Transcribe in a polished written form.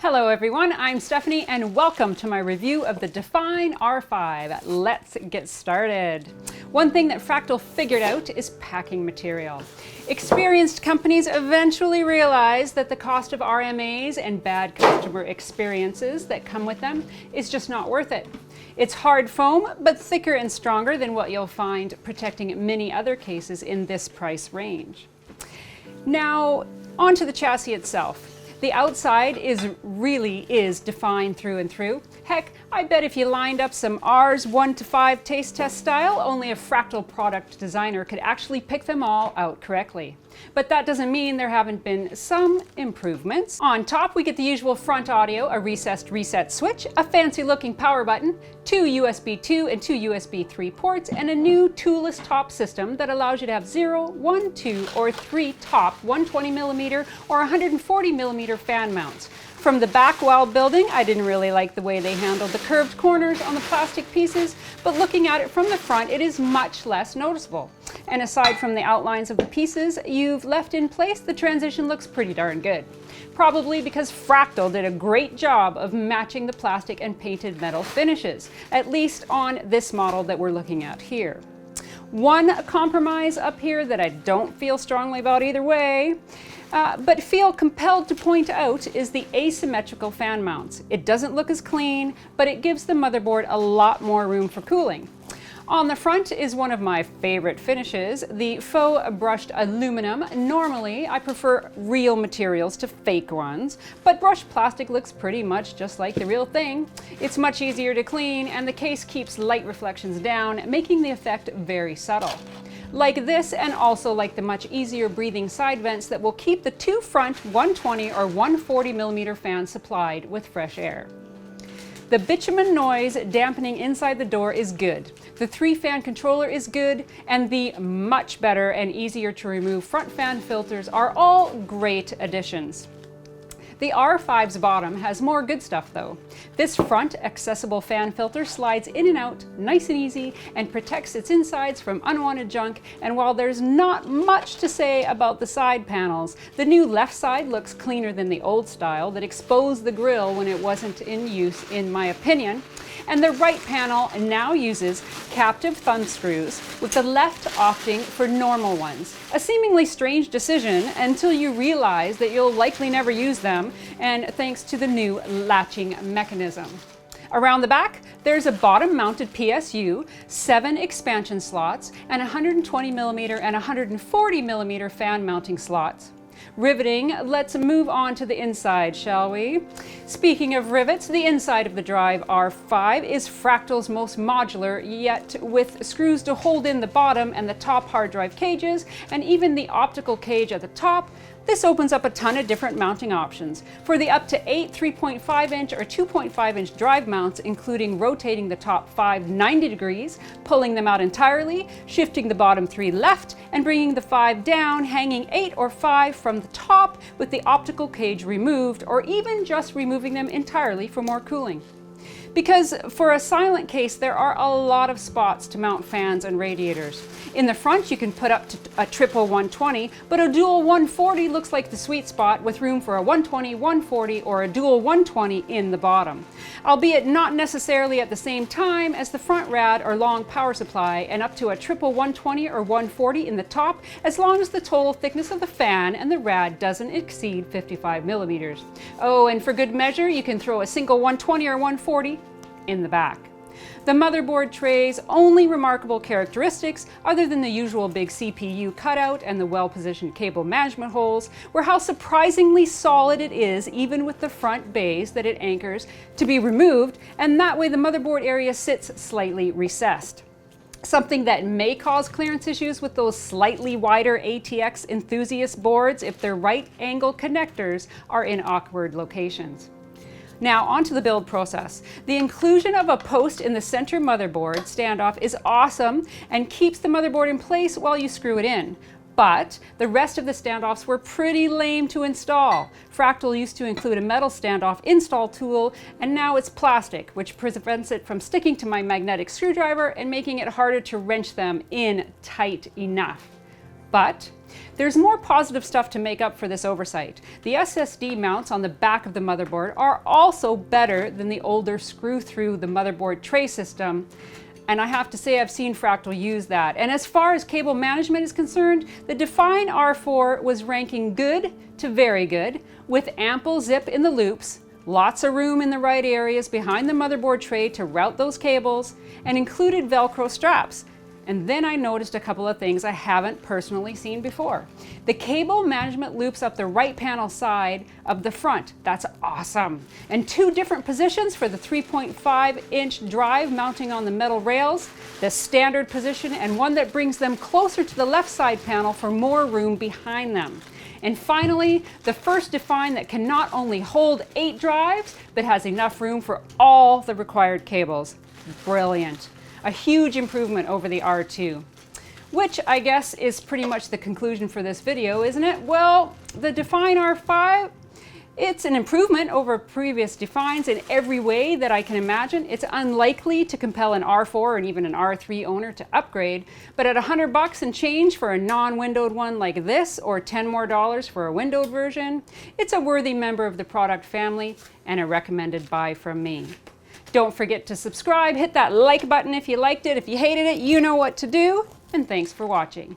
Hello everyone, I'm Stephanie and welcome to my review of the Define R5. Let's get started. One thing that Fractal figured out is packing material. Experienced companies eventually realize that the cost of RMAs and bad customer experiences that come with them is just not worth it. It's hard foam, but thicker and stronger than what you'll find protecting many other cases in this price range. Now, onto the chassis itself. The outside really is defined through and through. Heck, I bet if you lined up some R's 1 to 5 taste test style, only a Fractal product designer could actually pick them all out correctly. But that doesn't mean there haven't been some improvements. On top, we get the usual front audio, a recessed reset switch, a fancy looking power button, 2 USB 2 and 2 USB 3 ports, and a new toolless top system that allows you to have 0, 1, 2, or 3 top 120mm or 140mm fan mounts. From the back while building, I didn't really like the way they handled the curved corners on the plastic pieces, but looking at it from the front, it is much less noticeable. And aside from the outlines of the pieces you've left in place, the transition looks pretty darn good. Probably because Fractal did a great job of matching the plastic and painted metal finishes, at least on this model that we're looking at here. One compromise up here that I don't feel strongly about either way, but feel compelled to point out is the asymmetrical fan mounts. It doesn't look as clean, but it gives the motherboard a lot more room for cooling. On the front is one of my favorite finishes, the faux brushed aluminum. Normally, I prefer real materials to fake ones, but brushed plastic looks pretty much just like the real thing. It's much easier to clean, and the case keeps light reflections down, making the effect very subtle. Like this, and also like the much easier breathing side vents that will keep the two front 120 or 140mm fans supplied with fresh air. The bitumen noise dampening inside the door is good. The 3-fan controller is good, and the much better and easier to remove front fan filters are all great additions. The R5's bottom has more good stuff though. This front accessible fan filter slides in and out nice and easy and protects its insides from unwanted junk, and while there's not much to say about the side panels, the new left side looks cleaner than the old style that exposed the grille when it wasn't in use in my opinion. And the right panel now uses captive thumb screws, with the left opting for normal ones. A seemingly strange decision until you realize that you'll likely never use them, and thanks to the new latching mechanism. Around the back, there's a bottom-mounted PSU, 7 expansion slots, and 120mm and 140mm fan mounting slots. Riveting, let's move on to the inside, shall we? Speaking of rivets, the inside of the Drive R5 is Fractal's most modular, yet with screws to hold in the bottom and the top hard drive cages, and even the optical cage at the top. This opens up a ton of different mounting options. For the up to 8 3.5-inch or 2.5-inch drive mounts, including rotating the top 5 90 degrees, pulling them out entirely, shifting the bottom 3 left, and bringing the 5 down, hanging 8 or 5 from the top with the optical cage removed, or even just removing them entirely for more cooling. Because for a silent case, there are a lot of spots to mount fans and radiators. In the front, you can put up to a triple 120, but a dual 140 looks like the sweet spot with room for a 120, 140, or a dual 120 in the bottom. Albeit not necessarily at the same time as the front rad or long power supply, and up to a triple 120 or 140 in the top, as long as the total thickness of the fan and the rad doesn't exceed 55mm. Oh, and for good measure, you can throw a single 120 or 140 in the back. The motherboard tray's only remarkable characteristics, other than the usual big CPU cutout and the well-positioned cable management holes, were how surprisingly solid it is, even with the front bays that it anchors to be removed, and that way the motherboard area sits slightly recessed. Something that may cause clearance issues with those slightly wider ATX enthusiast boards if their right angle connectors are in awkward locations. Now onto the build process. The inclusion of a post in the center motherboard standoff is awesome and keeps the motherboard in place while you screw it in. But the rest of the standoffs were pretty lame to install. Fractal used to include a metal standoff install tool, and now it's plastic, which prevents it from sticking to my magnetic screwdriver and making it harder to wrench them in tight enough. But There's more positive stuff to make up for this oversight. The SSD mounts on the back of the motherboard are also better than the older screw-through the motherboard tray system. And I have to say I've seen Fractal use that. And as far as cable management is concerned, the Define R4 was ranking good to very good, with ample zip in the loops, lots of room in the right areas behind the motherboard tray to route those cables, and included Velcro straps. And then I noticed a couple of things I haven't personally seen before. The cable management loops up the right panel side of the front. That's awesome. And 2 different positions for the 3.5-inch drive mounting on the metal rails, the standard position, and one that brings them closer to the left side panel for more room behind them. And finally, the first Define that can not only hold 8 drives, but has enough room for all the required cables. Brilliant. A huge improvement over the R2. Which I guess is pretty much the conclusion for this video, isn't it? Well, the Define R5, it's an improvement over previous Defines in every way that I can imagine. It's unlikely to compel an R4 and even an R3 owner to upgrade, but at $100 and change for a non-windowed one like this, or $10 more for a windowed version, it's a worthy member of the product family and a recommended buy from me. Don't forget to subscribe, hit that like button if you liked it. If you hated it, you know what to do. And thanks for watching.